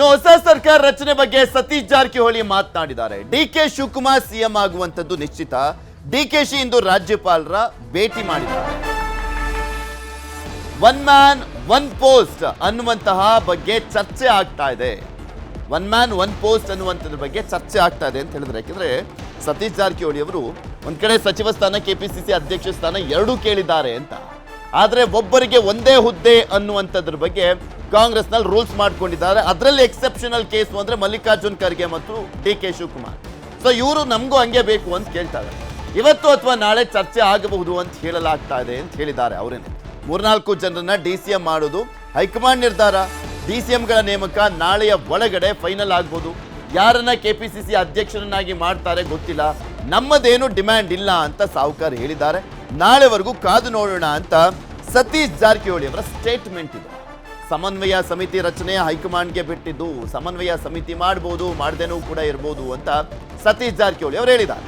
ಹೊಸ ಸರ್ಕಾರ ರಚನೆ ಬಗ್ಗೆ ಸತೀಶ್ ಜಾರಕಿಹೊಳಿ ಮಾತನಾಡಿದ್ದಾರೆ. ಡಿಕೆ ಶಿವಕುಮಾರ್ ಸಿಎಂ ಆಗುವಂತದ್ದು ನಿಶ್ಚಿತ. ಡಿಕೆಶಿ ಇಂದು ರಾಜ್ಯಪಾಲರ ಭೇಟಿ ಮಾಡಿದ್ದಾರೆ. ಒನ್ ಮ್ಯಾನ್ ಒನ್ ಪೋಸ್ಟ್ ಅನ್ನುವಂತಹ ಬಗ್ಗೆ ಚರ್ಚೆ ಆಗ್ತಾ ಇದೆ. ಒನ್ ಮ್ಯಾನ್ ಒನ್ ಪೋಸ್ಟ್ ಅನ್ನುವಂಥದ್ರ ಬಗ್ಗೆ ಚರ್ಚೆ ಆಗ್ತಾ ಇದೆ ಅಂತ ಹೇಳಿದ್ರೆ, ಯಾಕಂದ್ರೆ ಸತೀಶ್ ಜಾರಕಿಹೊಳಿ ಅವರು ಒಂದ್ ಕಡೆ ಸಚಿವ ಸ್ಥಾನ, ಕೆಪಿಸಿಸಿ ಅಧ್ಯಕ್ಷ ಸ್ಥಾನ ಎರಡೂ ಕೇಳಿದ್ದಾರೆ ಅಂತ. ಆದ್ರೆ ಒಬ್ಬರಿಗೆ ಒಂದೇ ಹುದ್ದೆ ಅನ್ನುವಂಥದ್ರ ಬಗ್ಗೆ ಕಾಂಗ್ರೆಸ್ನಲ್ಲಿ ರೂಲ್ಸ್ ಮಾಡ್ಕೊಂಡಿದ್ದಾರೆ. ಅದರಲ್ಲಿ ಎಕ್ಸೆಪ್ಷನಲ್ ಕೇಸ್ ಅಂದ್ರೆ ಮಲ್ಲಿಕಾರ್ಜುನ್ ಖರ್ಗೆ ಮತ್ತು ಡಿಕೆ ಶಿವಕುಮಾರ್. ಸೊ ಇವರು ನಮಗೂ ಹಂಗೆ ಬೇಕು ಅಂತ ಕೇಳ್ತಾರೆ. ಇವತ್ತು ಅಥವಾ ನಾಳೆ ಚರ್ಚೆ ಆಗಬಹುದು ಅಂತ ಹೇಳಲಾಗ್ತಾ ಇದೆ ಅಂತ ಹೇಳಿದ್ದಾರೆ ಅವರೇನೆ. 3-4 ಜನರನ್ನ ಡಿಸಿಎಂ ಮಾಡೋದು ಹೈಕಮಾಂಡ್ ನಿರ್ಧಾರ. ಡಿಸಿಎಂಗಳ ನೇಮಕ ನಾಳೆಯ ಒಳಗಡೆ ಫೈನಲ್ ಆಗ್ಬೋದು. ಯಾರನ್ನ ಕೆಪಿಸಿಸಿ ಅಧ್ಯಕ್ಷರನ್ನಾಗಿ ಮಾಡ್ತಾರೆ ಗೊತ್ತಿಲ್ಲ. ನಮ್ಮದೇನು ಡಿಮ್ಯಾಂಡ್ ಇಲ್ಲ ಅಂತ ಸಾಹುಕಾರ ಹೇಳಿದ್ದಾರೆ. ನಾಳೆವರೆಗೂ ಕಾದು ನೋಡೋಣ ಅಂತ ಸತೀಶ್ ಜಾರಕಿಹೊಳಿ ಅವರ ಸ್ಟೇಟ್ಮೆಂಟ್ ಇದೆ. ಸಮನ್ವಯ ಸಮಿತಿ ರಚನೆ ಹೈಕಮಾಂಡ್ಗೆ ಬಿಟ್ಟಿದ್ದು. ಸಮನ್ವಯ ಸಮಿತಿ ಮಾಡಬಹುದು, ಮಾಡದೇನೂ ಕೂಡ ಇರಬಹುದು ಅಂತ ಸತೀಶ್ ಜಾರಕಿಹೊಳಿ ಅವರು ಹೇಳಿದ್ದಾರೆ.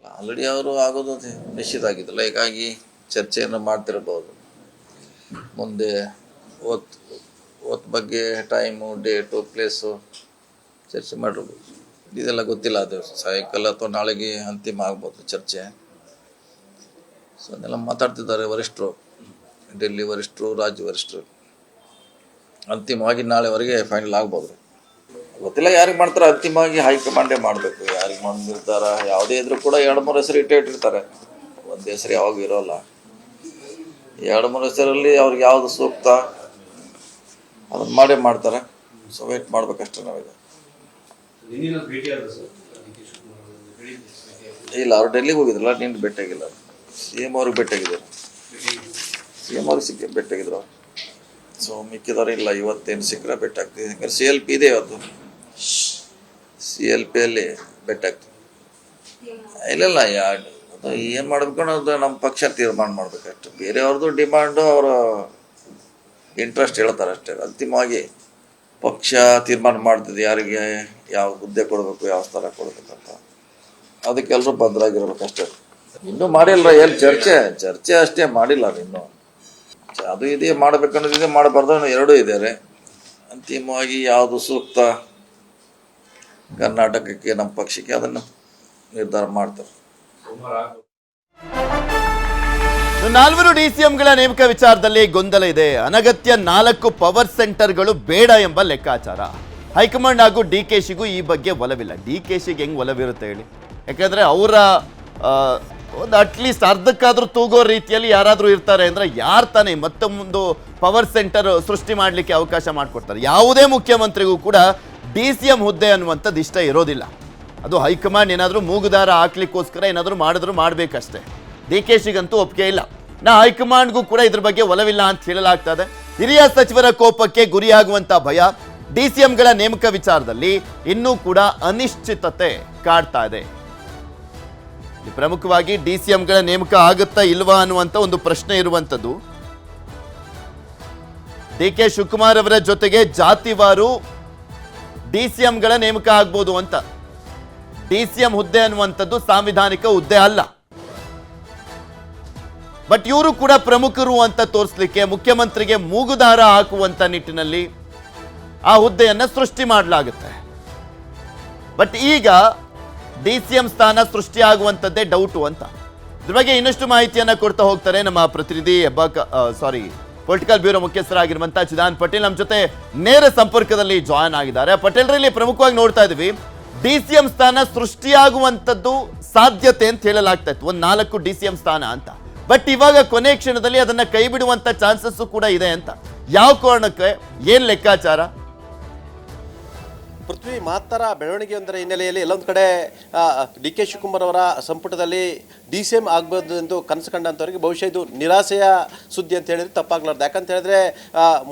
ಆಲ್ರೆಡಿ ಅವರು ಆಗೋದು ನಿಶ್ಚಿತ ಆಗಿದ್ದಲ್ಲ, ಹೀಗಾಗಿ ಚರ್ಚೆಯನ್ನು ಮಾಡ್ತಿರಬಹುದು. ಮುಂದೆ ಓತ್ ಬಗ್ಗೆ ಟೈಮು, ಡೇಟು, ಪ್ಲೇಸು ಚರ್ಚೆ ಮಾಡಿರ್ಬೋದು. ಇದೆಲ್ಲ ಗೊತ್ತಿಲ್ಲ. ಅದು ಸಾಯಂಕಾಲ ಅಥವಾ ನಾಳೆಗೆ ಅಂತಿಮ ಆಗ್ಬೋದು ಚರ್ಚೆ. ಸೊ ಅದನ್ನೆಲ್ಲ ಮಾತಾಡ್ತಿದ್ದಾರೆ ವರಿಷ್ಠರು, ಡೆಲ್ಲಿ ವರಿಷ್ಠರು, ರಾಜ್ಯ ವರಿಷ್ಠರು. ಅಂತಿಮವಾಗಿ ನಾಳೆವರೆಗೆ ಫೈನಲ್ ಆಗ್ಬೋದು. ಗೊತ್ತಿಲ್ಲ ಯಾರಿಗೆ ಮಾಡ್ತಾರೆ. ಅಂತಿಮವಾಗಿ ಹೈಕಮಾಂಡೇ ಮಾಡಬೇಕು. ಯಾರಿಗೆ ನಿರ್ಧಾರ ಯಾವುದೇ ಇದ್ರೂ ಕೂಡ 2-3 ಹೆಸರು ಇಟ್ಟಿರ್ತಾರೆ. ಒಂದು ಹೆಸರು ಯಾವಾಗ ಇರೋಲ್ಲ. 2-3 ಹೆಸರಲ್ಲಿ ಅವ್ರಿಗೆ ಯಾವುದು ಸೂಕ್ತ ಅದನ್ನು ಮಾಡೇ ಮಾಡ್ತಾರೆ. ಸೊ ವೇಟ್ ಮಾಡ್ಬೇಕಷ್ಟೇ ನಾವೀಗ. ಇಲ್ಲ, ಅವ್ರು ಡೆಲ್ಲಿಗೆ ಹೋಗಿದ್ರಲ್ಲ, ನೀನು ಭೇಟಿಯಾಗಿಲ್ಲ. CM ಅವ್ರಿಗೆ ಭೇಟಿಯಾಗಿದ್ದಾರೆ. CM ಅವ್ರಿಗೆ ಭೇಟಿಯಾಗಿದ್ರು. ಸೊ ಮಿಕ್ಕಿದವ್ರು ಇಲ್ಲ. ಇವತ್ತೇನು ಸಿಕ್ಕರೆ ಭೇಟಿಯಾಗ್ತೀವಿ. ಯಾಕಂದ್ರೆ CLP ಇದೆ ಇವತ್ತು. CLPಯಲ್ಲಿ ಭೇಟಿಯಾಗ್ತೀವಿ. ಇಲ್ಲ ಅದು ಏನು ಮಾಡಬೇಕು ಅನ್ನೋದು ನಮ್ಮ ಪಕ್ಷ ತೀರ್ಮಾನ ಮಾಡ್ಬೇಕಷ್ಟೆ. ಬೇರೆಯವ್ರದ್ದು ಡಿಮಾಂಡು ಅವರ ಇಂಟ್ರೆಸ್ಟ್ ಹೇಳ್ತಾರೆ ಅಷ್ಟೇ. ಅಂತಿಮವಾಗಿ ಪಕ್ಷ ತೀರ್ಮಾನ ಮಾಡ್ತಿದೆ ಯಾರಿಗೆ ಯಾವ ಹುದ್ದೆ ಕೊಡಬೇಕು, ಯಾವ ಸ್ಥಳ ಕೊಡಬೇಕಂತ. ಅದಕ್ಕೆಲ್ಲರೂ ಬದ್ಧರಾಗಿರ್ಬೇಕಷ್ಟೇ. ಇನ್ನೂ ಮಾಡಿಲ್ಲ. ಏನು ಚರ್ಚೆ ಅಷ್ಟೇ ಮಾಡಿಲ್ಲ ಇನ್ನೂ. ಅದು ಇದೆ ಮಾಡಬೇಕನ್ನೋದಿದೆ, ಮಾಡಬಾರ್ದು ಅನ್ನೋ ಎರಡೂ ಇದ್ದಾರೆ. ಅಂತಿಮವಾಗಿ ಯಾವುದು ಸೂಕ್ತ ಕರ್ನಾಟಕಕ್ಕೆ, ನಮ್ಮ ಪಕ್ಷಕ್ಕೆ, ಅದನ್ನು ನಿರ್ಧಾರ ಮಾಡ್ತಾರೆ. 4 ಡಿಸಿಎಂಗಳ ನೇಮಕ ವಿಚಾರದಲ್ಲಿ ಗೊಂದಲ ಇದೆ. ಅನಗತ್ಯ 4 ಪವರ್ ಸೆಂಟರ್ಗಳು ಬೇಡ ಎಂಬ ಲೆಕ್ಕಾಚಾರ. ಹೈಕಮಾಂಡ್ ಹಾಗೂ ಡಿಕೆಶಿಗೂ ಈ ಬಗ್ಗೆ ಒಲವಿಲ್ಲ. ಡಿಕೆಶಿಗೆ ಹೆಂಗ್ ಒಲವಿರುತ್ತೆ ಹೇಳಿ? ಯಾಕಂದ್ರೆ ಅವರ ಒಂದು ಅಟ್ಲೀಸ್ಟ್ ಅರ್ಧಕ್ಕಾದ್ರೂ ತೂಗೋ ರೀತಿಯಲ್ಲಿ ಯಾರಾದರೂ ಇರ್ತಾರೆ ಅಂದ್ರೆ ಯಾರು ತಾನೇ ಮತ್ತೊಂದು ಪವರ್ ಸೆಂಟರ್ ಸೃಷ್ಟಿ ಮಾಡಲಿಕ್ಕೆ ಅವಕಾಶ ಮಾಡಿಕೊಡ್ತಾರೆ? ಯಾವುದೇ ಮುಖ್ಯಮಂತ್ರಿಗೂ ಕೂಡ ಡಿಸಿಎಂ ಹುದ್ದೆ ಅನ್ನುವಂಥದ್ದು ಇಷ್ಟ ಇರೋದಿಲ್ಲ. ಅದು ಹೈಕಮಾಂಡ್ ಏನಾದರೂ ಮೂಗುದಾರ ಹಾಕ್ಲಿಕ್ಕೋಸ್ಕರ ಏನಾದರೂ ಮಾಡಿದ್ರು ಮಾಡಬೇಕಷ್ಟೇ. ಡಿಕೆಶಿಗಂತೂ ಒಪ್ಪಿಗೆ ಇಲ್ಲ. ಹೈಕಮಾಂಡ್ಗೂ ಕೂಡ ಇದ್ರ ಬಗ್ಗೆ ಒಲವಿಲ್ಲ ಅಂತ ಹೇಳಲಾಗ್ತದೆ. ಹಿರಿಯ ಸಚಿವರ ಕೋಪಕ್ಕೆ ಗುರಿಯಾಗುವಂತ ಭಯ. ಡಿಸಿಎಂಗಳ ನೇಮಕ ವಿಚಾರದಲ್ಲಿ ಇನ್ನೂ ಕೂಡ ಅನಿಶ್ಚಿತತೆ ಕಾಡ್ತಾ ಇದೆ. ಪ್ರಮುಖವಾಗಿ ಡಿಸಿಎಂಗಳ ನೇಮಕ ಆಗುತ್ತಾ ಇಲ್ವಾ ಅನ್ನುವಂಥ ಒಂದು ಪ್ರಶ್ನೆ ಇರುವಂಥದ್ದು. ಡಿಕೆ ಶಿವಕುಮಾರ್ ಅವರ ಜೊತೆಗೆ ಜಾತಿವಾರು ಡಿಸಿಎಂಗಳ ನೇಮಕ ಆಗ್ಬೋದು ಅಂತ. ಡಿಸಿಎಂ ಹುದ್ದೆ ಅನ್ನುವಂಥದ್ದು ಸಾಂವಿಧಾನಿಕ ಹುದ್ದೆ ಅಲ್ಲ. ಬಟ್ ಇವರು ಕೂಡ ಪ್ರಮುಖರು ಅಂತ ತೋರಿಸಲಿಕ್ಕೆ ಮುಖ್ಯಮಂತ್ರಿಗೆ ಮೂಗುದಾರ ಹಾಕುವಂತ ನಿಟ್ಟಿನಲ್ಲಿ ಆ ಹುದ್ದೆಯನ್ನ ಸೃಷ್ಟಿ ಮಾಡಲಾಗುತ್ತೆ. ಬಟ್ ಈಗ ಡಿಸಿಎಂ ಸ್ಥಾನ ಸೃಷ್ಟಿಯಾಗುವಂಥದ್ದೇ ಡೌಟು ಅಂತ. ಇದ್ರ ಬಗ್ಗೆ ಇನ್ನಷ್ಟು ಮಾಹಿತಿಯನ್ನ ಕೊಡ್ತಾ ಹೋಗ್ತಾರೆ ನಮ್ಮ ಪ್ರತಿನಿಧಿ ಪೊಲಿಟಿಕಲ್ ಬ್ಯೂರೋ ಮುಖ್ಯಸ್ಥರಾಗಿರುವಂತಹ ಚಿದಾನ್ ಪಟೇಲ್ ನಮ್ಮ ಜೊತೆ ನೇರ ಸಂಪರ್ಕದಲ್ಲಿ ಜಾಯ್ನ್ ಆಗಿದ್ದಾರೆ. ಪಟೇಲ್ರಲ್ಲಿ ಪ್ರಮುಖವಾಗಿ ನೋಡ್ತಾ ಇದೀವಿ, ಡಿಸಿಎಂ ಸ್ಥಾನ ಸೃಷ್ಟಿಯಾಗುವಂಥದ್ದು ಸಾಧ್ಯತೆ ಅಂತ ಹೇಳಲಾಗ್ತಾ ಇತ್ತು, 4 ಡಿಸಿಎಂ ಸ್ಥಾನ ಅಂತ. ಬಟ್ ಇವಾಗ ಕೊನೆ ಕ್ಷಣದಲ್ಲಿ ಅದನ್ನ ಕೈ ಬಿಡುವಂತ ಚಾನ್ಸಸ್ ಕೂಡ ಇದೆ ಅಂತ. ಯಾವ ಕಾರಣಕ್ಕೆ, ಏನ್ ಲೆಕ್ಕಾಚಾರ? ಪೃಥ್ವಿ, ಮಹತ್ತರ ಬೆಳವಣಿಗೆಯೊಂದರ ಹಿನ್ನೆಲೆಯಲ್ಲಿ ಎಲ್ಲೊಂದು ಕಡೆ ಡಿಕೆ ಶಿವಕುಮಾರ್ ಅವರ ಸಂಪುಟದಲ್ಲಿ ಡಿಸಿಎಂ ಆಗ್ಬೋದು ಎಂದು ಕನಸು ಕಂಡಂಥವರಿಗೆ ಬಹುಶಃ ಇದು ನಿರಾಸೆಯ ಸುದ್ದಿ ಅಂತ ಹೇಳಿದ್ರೆ ತಪ್ಪಾಗಲಾರ್ದು. ಯಾಕಂತ ಹೇಳಿದ್ರೆ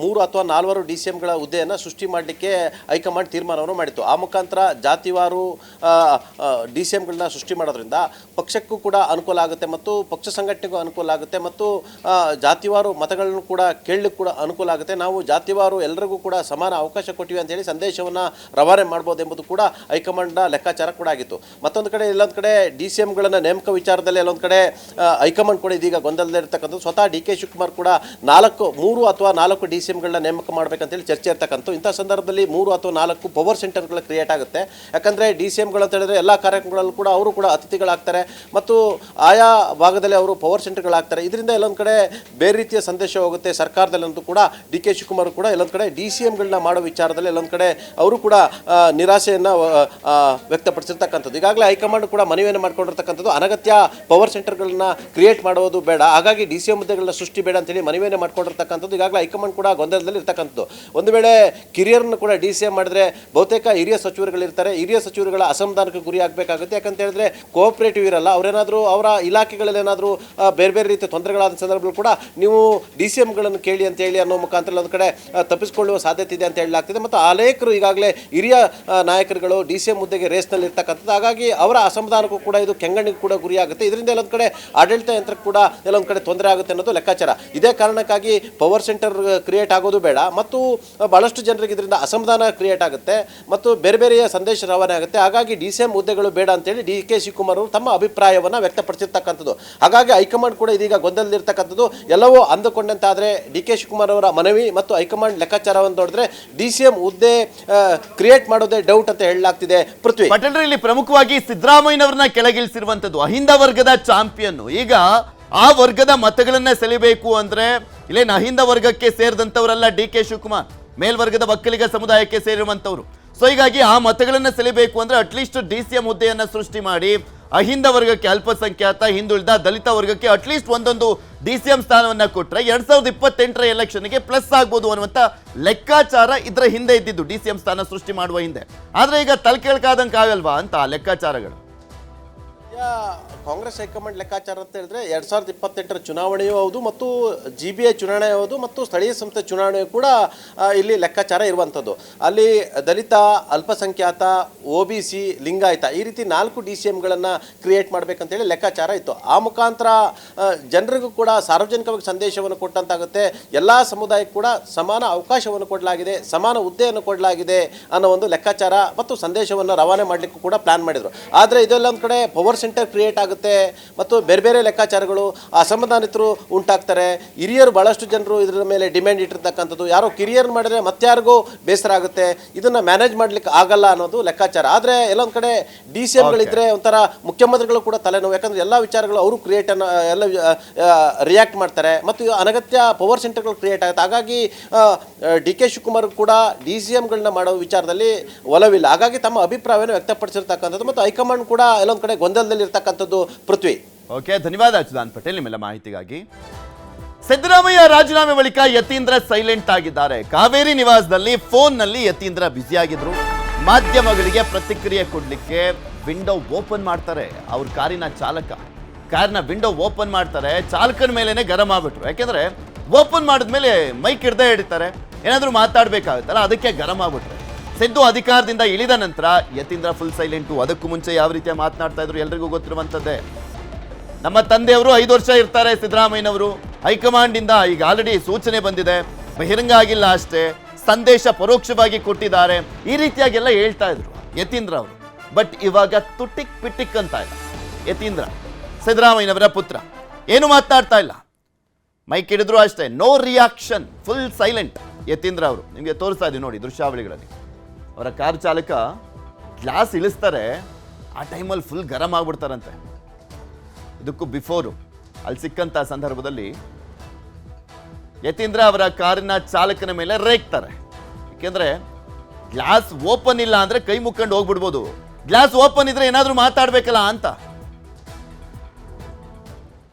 3 ಅಥವಾ 4 ಡಿಸಿಎಂಗಳ ಹುದ್ದೆಯನ್ನು ಸೃಷ್ಟಿ ಮಾಡಲಿಕ್ಕೆ ಹೈಕಮಾಂಡ್ ತೀರ್ಮಾನವನ್ನು ಮಾಡಿತ್ತು. ಆ ಮುಖಾಂತರ ಜಾತಿವಾರು ಡಿಸಿಎಂಗಳನ್ನ ಸೃಷ್ಟಿ ಮಾಡೋದ್ರಿಂದ ಪಕ್ಷಕ್ಕೂ ಕೂಡ ಅನುಕೂಲ ಆಗುತ್ತೆ ಮತ್ತು ಪಕ್ಷ ಸಂಘಟನೆಗೂ ಅನುಕೂಲ ಆಗುತ್ತೆ ಮತ್ತು ಜಾತಿವಾರು ಮತಗಳನ್ನು ಕೂಡ ಕೇಳಲಿಕ್ಕೆ ಕೂಡ ಅನುಕೂಲ ಆಗುತ್ತೆ. ನಾವು ಜಾತಿವಾರು ಎಲ್ಲರಿಗೂ ಕೂಡ ಸಮಾನ ಅವಕಾಶ ಕೊಟ್ಟಿವಿ ಅಂತೇಳಿ ಸಂದೇಶವನ್ನು ರವಾನೆ ರವಾನೆ ಮಾಡ್ಬೋದು ಎಂಬುದು ಕೂಡ ಹೈಕಮಾಂಡ್ನ ಲೆಕ್ಕಾಚಾರ ಕೂಡ ಆಗಿತ್ತು. ಮತ್ತೊಂದು ಕಡೆ ಎಲ್ಲೊಂದು ಕಡೆ DCMಗಳನ್ನ ನೇಮಕ ವಿಚಾರದಲ್ಲಿ ಎಲ್ಲೊಂದು ಕಡೆ ಹೈಕಮಾಂಡ್ ಕೂಡ ಇದೀಗ ಗೊಂದಲದಲ್ಲಿರ್ತಕ್ಕಂಥದ್ದು. ಸ್ವತಃ DK ಶಿವಕುಮಾರ್ ಕೂಡ 3 ಅಥವಾ 4 DCMಗಳನ್ನ ನೇಮಕ ಮಾಡಬೇಕಂತೇಳಿ ಚರ್ಚೆ ಇರ್ತಕ್ಕಂಥ ಇಂಥ ಸಂದರ್ಭದಲ್ಲಿ 3 ಅಥವಾ 4 ಪವರ್ ಸೆಂಟರ್ಗಳು ಕ್ರಿಯೇಟ್ ಆಗುತ್ತೆ. ಯಾಕಂದರೆ DCMಗಳು ಅಂತ ಹೇಳಿದ್ರೆ ಎಲ್ಲ ಕಾರ್ಯಕ್ರಮಗಳಲ್ಲೂ ಕೂಡ ಅವರು ಕೂಡ ಅತಿಥಿಗಳಾಗ್ತಾರೆ ಮತ್ತು ಆಯಾ ಭಾಗದಲ್ಲಿ ಅವರು ಪವರ್ ಸೆಂಟರ್ಗಳಾಗ್ತಾರೆ. ಇದರಿಂದ ಎಲ್ಲೊಂದು ಕಡೆ ಬೇರೆ ರೀತಿಯ ಸಂದೇಶ ಹೋಗುತ್ತೆ ಸರ್ಕಾರದಲ್ಲಂತೂ ಕೂಡ. DK ಶಿವಕುಮಾರ್ ಕೂಡ ಎಲ್ಲೊಂದು ಕಡೆ DCMಗಳನ್ನ ಮಾಡೋ ವಿಚಾರದಲ್ಲಿ ಎಲ್ಲೊಂದು ಕಡೆ ಅವರು ಕೂಡ ನಿರಾಸೆಯನ್ನು ವ್ಯಕ್ತಪಡಿಸಿರ್ತಕ್ಕಂಥದ್ದು. ಈಗಾಗಲೇ ಹೈಕಮಾಂಡ್ ಕೂಡ ಮನವಿಯನ್ನು ಮಾಡ್ಕೊಂಡಿರ್ತಕ್ಕಂಥದ್ದು, ಅನಗತ್ಯ ಪವರ್ ಸೆಂಟರ್ಗಳನ್ನ ಕ್ರಿಯೇಟ್ ಮಾಡೋದು ಬೇಡ, ಹಾಗಾಗಿ DCM ಹುದ್ದೆಗಳನ್ನ ಸೃಷ್ಟಿ ಬೇಡ ಅಂತೇಳಿ ಮನವಿಯನ್ನು ಮಾಡ್ಕೊಂಡಿರ್ತಕ್ಕಂಥದ್ದು. ಈಗಾಗಲೇ ಹೈಕಮಾಂಡ್ ಕೂಡ ಗೊಂದಲದಲ್ಲಿ ಇರ್ತಕ್ಕಂಥದ್ದು. ಒಂದು ವೇಳೆ ಕಿರಿಯರನ್ನು ಕೂಡ DCM ಮಾಡಿದ್ರೆ ಬಹುತೇಕ ಹಿರಿಯ ಸಚಿವರುಗಳಿರ್ತಾರೆ, ಹಿರಿಯ ಸಚಿವರುಗಳ ಅಸಮಾಧಾನಕ್ಕೆ ಗುರಿ ಆಗಬೇಕಾಗುತ್ತೆ. ಯಾಕಂತ ಹೇಳಿದ್ರೆ ಕೋಆಪರೇಟಿವ್ ಇರಲ್ಲ, ಅವರೇನಾದರೂ ಅವರ ಇಲಾಖೆಗಳಲ್ಲಿ ಏನಾದರೂ ಬೇರೆ ಬೇರೆ ರೀತಿಯ ತೊಂದರೆಗಳಾದ ಸಂದರ್ಭಗಳು ಕೂಡ ನೀವು DCMಗಳನ್ನು ಕೇಳಿ ಅಂತ ಹೇಳಿ ಅನ್ನೋ ಮುಖಾಂತರ ಒಂದು ಕಡೆ ತಪ್ಪಿಸಿಕೊಳ್ಳುವ ಸಾಧ್ಯತೆ ಇದೆ ಅಂತ ಹೇಳಲಾಗ್ತಿದೆ. ಮತ್ತು ಅನೇಕರು ಈಗಾಗಲೇ ಹಿರಿಯ ನಾಯಕರುಗಳು DCM ಹುದ್ದೆಗೆ ರೇಸ್ನಲ್ಲಿ ಇರ್ತಕ್ಕಂಥದ್ದು. ಹಾಗಾಗಿ ಅವರ ಅಸಮಾಧಾನಕ್ಕೂ ಕೂಡ ಇದು ಕೆಂಗಣ್ಣಿಗೆ ಕೂಡ ಗುರಿಯಾಗುತ್ತೆ. ಇದರಿಂದ ಎಲ್ಲೊಂದು ಕಡೆ ಆಡಳಿತ ಯಂತ್ರಕ್ಕೆ ಕೂಡ ಎಲ್ಲೊಂದು ಕಡೆ ತೊಂದರೆ ಆಗುತ್ತೆ ಅನ್ನೋದು ಲೆಕ್ಕಾಚಾರ. ಇದೇ ಕಾರಣಕ್ಕಾಗಿ ಪವರ್ ಸೆಂಟರ್ ಕ್ರಿಯೇಟ್ ಆಗೋದು ಬೇಡ ಮತ್ತು ಬಹಳಷ್ಟು ಜನರಿಗೆ ಇದರಿಂದ ಅಸಮಾಧಾನ ಕ್ರಿಯೇಟ್ ಆಗುತ್ತೆ ಮತ್ತು ಬೇರೆ ಬೇರೆಯ ಸಂದೇಶ ರವಾನೆ ಆಗುತ್ತೆ. ಹಾಗಾಗಿ DCM ಹುದ್ದೆಗಳು ಬೇಡ ಅಂತೇಳಿ DK ಶಿವಕುಮಾರ್ ಅವರು ತಮ್ಮ ಅಭಿಪ್ರಾಯವನ್ನು ವ್ಯಕ್ತಪಡಿಸಿರ್ತಕ್ಕಂಥದ್ದು. ಹಾಗಾಗಿ ಹೈಕಮಾಂಡ್ ಕೂಡ ಇದೀಗ ಗೊಂದಲದಲ್ಲಿರ್ತಕ್ಕಂಥದ್ದು. ಎಲ್ಲವೂ ಅಂದುಕೊಂಡಂತಾದರೆ DK ಶಿವಕುಮಾರ್ ಅವರ ಮನವಿ ಮತ್ತು ಹೈಕಮಾಂಡ್ ಲೆಕ್ಕಾಚಾರವನ್ನು ನೋಡಿದ್ರೆ DCM ಹುದ್ದೆ ಕ್ರಿಯೇಟ್ ಮಾಡೋದೇ ಡೌಟ್ ಅಂತ ಹೇಳಲಾಗ್ತಿದೆ. ಪೃಥ್ವಿ ಪಟೇಲ್ರು, ಇಲ್ಲಿ ಪ್ರಮುಖವಾಗಿ ಸಿದ್ದರಾಮಯ್ಯನವ್ರನ್ನ ಕೆಳಗಿಳಿಸಿರುವಂತದ್ದು ಅಹಿಂದ ವರ್ಗದ ಚಾಂಪಿಯನ್. ಈಗ ಆ ವರ್ಗದ ಮತಗಳನ್ನ ಸೆಳಿಬೇಕು ಅಂದ್ರೆ ಇಲ್ಲೇನು ಅಹಿಂದ ವರ್ಗಕ್ಕೆ ಸೇರಿದಂತವರಲ್ಲ DK ಶಿವಕುಮಾರ್, ಮೇಲ್ವರ್ಗದ ಒಕ್ಕಲಿಗ ಸಮುದಾಯಕ್ಕೆ ಸೇರಿರುವಂತವ್ರು. ಸೊ ಹೀಗಾಗಿ ಆ ಮತಗಳನ್ನ ಸೆಳಿಬೇಕು ಅಂದ್ರೆ ಅಟ್ಲೀಸ್ಟ್ DCM ಹುದ್ದೆಯನ್ನ ಸೃಷ್ಟಿ ಮಾಡಿ ಅಹಿಂದ ವರ್ಗಕ್ಕೆ, ಅಲ್ಪಸಂಖ್ಯಾತ, ಹಿಂದುಳಿದ, ದಲಿತ ವರ್ಗಕ್ಕೆ ಅಟ್ಲೀಸ್ಟ್ ಒಂದೊಂದು DCM ಸ್ಥಾನವನ್ನ ಕೊಟ್ಟರೆ 2028ರ ಎಲೆಕ್ಷನ್ಗೆ ಪ್ಲಸ್ ಆಗ್ಬೋದು ಅನ್ನುವಂಥ ಲೆಕ್ಕಾಚಾರ ಇದರ ಹಿಂದೆ ಇದ್ದಿದ್ದು, DCM ಸ್ಥಾನ ಸೃಷ್ಟಿ ಮಾಡುವ ಹಿಂದೆ. ಆದ್ರೆ ಈಗ ತಲೆಕೆಳಕಾದಂಗೆ ಆಗಲ್ವಾ ಅಂತ ಲೆಕ್ಕಾಚಾರಗಳು. ಕಾಂಗ್ರೆಸ್ ಹೈಕಮಾಂಡ್ ಲೆಕ್ಕಾಚಾರ ಅಂತ ಹೇಳಿದ್ರೆ 2028ರ ಚುನಾವಣೆಯೂ ಹೌದು ಮತ್ತು GBA ಚುನಾವಣೆ ಹೌದು ಮತ್ತು ಸ್ಥಳೀಯ ಸಂಸ್ಥೆ ಚುನಾವಣೆ ಕೂಡ ಇಲ್ಲಿ ಲೆಕ್ಕಾಚಾರ ಇರುವಂಥದ್ದು. ಅಲ್ಲಿ ದಲಿತ, ಅಲ್ಪಸಂಖ್ಯಾತ, OBC, ಲಿಂಗಾಯತ ಈ ರೀತಿ 4 DCMಗಳನ್ನು ಕ್ರಿಯೇಟ್ ಮಾಡಬೇಕಂತೇಳಿ ಲೆಕ್ಕಾಚಾರ ಇತ್ತು. ಆ ಮುಖಾಂತರ ಜನರಿಗೂ ಕೂಡ ಸಾರ್ವಜನಿಕವಾಗಿ ಸಂದೇಶವನ್ನು ಕೊಟ್ಟಂತಾಗುತ್ತೆ. ಎಲ್ಲ ಸಮುದಾಯಕ್ಕೂ ಕೂಡ ಸಮಾನ ಅವಕಾಶವನ್ನು ಕೊಡಲಾಗಿದೆ, ಸಮಾನ ಹುದ್ದೆಯನ್ನು ಕೊಡಲಾಗಿದೆ ಅನ್ನೋ ಒಂದು ಲೆಕ್ಕಾಚಾರ ಮತ್ತು ಸಂದೇಶವನ್ನು ರವಾನೆ ಮಾಡಲಿಕ್ಕೂ ಕೂಡ ಪ್ಲಾನ್ ಮಾಡಿದರು. ಆದರೆ ಇದೆಲ್ಲ ಒಂದು ಕಡೆ ಪವರ್ ಸೆಂಟರ್ ಕ್ರಿಯೇಟ್ ಆಗುತ್ತೆ ಮತ್ತು ಬೇರೆ ಬೇರೆ ಲೆಕ್ಕಾಚಾರಗಳು, ಅಸಮಾಧಾನಿತರು ಉಂಟಾಗ್ತಾರೆ. ಹಿರಿಯರು ಬಹಳಷ್ಟು ಜನರು ಇದರ ಮೇಲೆ ಡಿಮ್ಯಾಂಡ್ ಇಟ್ಟಿರ್ತಕ್ಕಂಥದ್ದು. ಯಾರೋ ಕಿರಿಯರು ಮಾಡಿದ್ರೆ ಮತ್ತಾರಿಗೂ ಬೇಸರ ಆಗುತ್ತೆ, ಇದನ್ನು ಮ್ಯಾನೇಜ್ ಮಾಡಲಿಕ್ಕೆ ಆಗಲ್ಲ ಅನ್ನೋದು ಲೆಕ್ಕಾಚಾರ. ಆದರೆ ಎಲ್ಲೊಂದು ಕಡೆ DCMಗಳಿದ್ರೆ ಒಂಥರ ಮುಖ್ಯಮಂತ್ರಿಗಳು ಕೂಡ ತಲೆನೋವು. ಯಾಕಂದರೆ ಎಲ್ಲ ವಿಚಾರಗಳು ಅವರು ಎಲ್ಲ ರಿಯಾಕ್ಟ್ ಮಾಡ್ತಾರೆ ಮತ್ತು ಅನಗತ್ಯ ಪವರ್ ಸೆಂಟರ್ಗಳು ಕ್ರಿಯೇಟ್ ಆಗುತ್ತೆ. ಹಾಗಾಗಿ DK ಶಿವಕುಮಾರ್ ಕೂಡ DCMಗಳನ್ನ ಮಾಡೋ ವಿಚಾರದಲ್ಲಿ ಒಲವಿಲ್ಲ. ಹಾಗಾಗಿ ತಮ್ಮ ಅಭಿಪ್ರಾಯವನ್ನು ವ್ಯಕ್ತಪಡಿಸಿರ್ತಕ್ಕಂಥದ್ದು ಮತ್ತು ಹೈಕಮಾಂಡ್ ಕೂಡ ಎಲ್ಲೊಂದು ಕಡೆ ಗೊಂದಲದಲ್ಲಿ ಇರ್ತಕ್ಕಂಥದ್ದು. ಪೃಥ್ವಿ, ಓಕೆ, ಧನ್ಯವಾದ ಅಚ್ಯುತಾನ್ ಪಟೇಲ್ ನಿಮ್ಮೆಲ್ಲ ಮಾಹಿತಿಗಾಗಿ. ಸಿದ್ದರಾಮಯ್ಯ ರಾಜೀನಾಮೆ ಬಳಿಕ ಯತೀಂದ್ರ ಸೈಲೆಂಟ್ ಆಗಿದ್ದಾರೆ. ಕಾವೇರಿ ನಿವಾಸದಲ್ಲಿ ಫೋನ್ನಲ್ಲಿ ಯತೀಂದ್ರ ಬ್ಯುಸಿ ಆಗಿದ್ರು. ಮಾಧ್ಯಮಗಳಿಗೆ ಪ್ರತಿಕ್ರಿಯೆ ಕೊಡ್ಲಿಕ್ಕೆ ವಿಂಡೋ ಓಪನ್ ಮಾಡ್ತಾರೆ. ಅವ್ರ ಕಾರಿನ ಚಾಲಕ ಕಾರ್ನ ವಿಂಡೋ ಓಪನ್ ಮಾಡ್ತಾರೆ. ಚಾಲಕನ ಮೇಲೇನೆ ಗರಂ ಆಗ್ಬಿಟ್ರು. ಯಾಕೆಂದ್ರೆ ಓಪನ್ ಮಾಡಿದ್ಮೇಲೆ ಮೈಕ್ ಹಿಡ್ದೇ ಹಿಡಿತಾರೆ, ಏನಾದರೂ ಮಾತಾಡ್ಬೇಕಾಗುತ್ತಲ್ಲ, ಅದಕ್ಕೆ ಗರಂ ಆಗ್ಬಿಟ್ರೆ. ಸಿದ್ದು ಅಧಿಕಾರದಿಂದ ಇಳಿದ ನಂತರ ಯತೀಂದ್ರ ಫುಲ್ ಸೈಲೆಂಟು. ಅದಕ್ಕೂ ಮುಂಚೆ ಯಾವ ರೀತಿಯ ಮಾತನಾಡ್ತಾ ಇದ್ರು ಎಲ್ರಿಗೂ ಗೊತ್ತಿರುವಂಥದ್ದೇ. ನಮ್ಮ ತಂದೆಯವರು 5 ವರ್ಷ ಇರ್ತಾರೆ ಸಿದ್ದರಾಮಯ್ಯನವರು. ಹೈಕಮಾಂಡ್ ಇಂದ ಈಗ ಆಲ್ರೆಡಿ ಸೂಚನೆ ಬಂದಿದೆ, ಬಹಿರಂಗ ಆಗಿಲ್ಲ ಅಷ್ಟೇ, ಸಂದೇಶ ಪರೋಕ್ಷವಾಗಿ ಕೊಟ್ಟಿದ್ದಾರೆ, ಈ ರೀತಿಯಾಗೆಲ್ಲ ಹೇಳ್ತಾ ಇದ್ರು ಯತೀಂದ್ರ ಅವರು. ಬಟ್ ಇವಾಗ ತುಟಿಕ್ ಪಿಟಿಕ್ ಅಂತ ಇಲ್ಲ. ಯತೀಂದ್ರ ಸಿದ್ದರಾಮಯ್ಯನವರ ಪುತ್ರ ಏನು ಮಾತನಾಡ್ತಾ ಇಲ್ಲ, ಮೈಕ್ ಹಿಡಿದ್ರು ಅಷ್ಟೇ, no reaction, full silent Yathindra ಅವರು. ನಿಮಗೆ ತೋರಿಸ್ತಾ ಇದ್ದೀವಿ ನೋಡಿ ದೃಶ್ಯಾವಳಿಗಳಲ್ಲಿ. ಅವರ ಕಾರ್ ಚಾಲಕ ಗ್ಲಾಸ್ ಇಳಿಸ್ತಾರೆ, ಆ ಟೈಮಲ್ಲಿ ಫುಲ್ ಗರಂ ಆಗ್ಬಿಡ್ತಾರಂತೆ. ಇದಕ್ಕೂ ಬಿಫೋರು ಅಲ್ಲಿ ಸಿಕ್ಕಂಥ ಸಂದರ್ಭದಲ್ಲಿ ಯತೀಂದ್ರ ಅವರ ಕಾರಿನ ಚಾಲಕನ ಮೇಲೆ ರೇಗ್ತಾರೆ. ಯಾಕೆಂದ್ರೆ ಗ್ಲಾಸ್ ಓಪನ್ ಇಲ್ಲ ಅಂದ್ರೆ ಕೈ ಮುಕ್ಕೊಂಡು ಹೋಗ್ಬಿಡ್ಬೋದು, ಗ್ಲಾಸ್ ಓಪನ್ ಇದ್ರೆ ಏನಾದರೂ ಮಾತಾಡ್ಬೇಕಲ್ಲ ಅಂತ.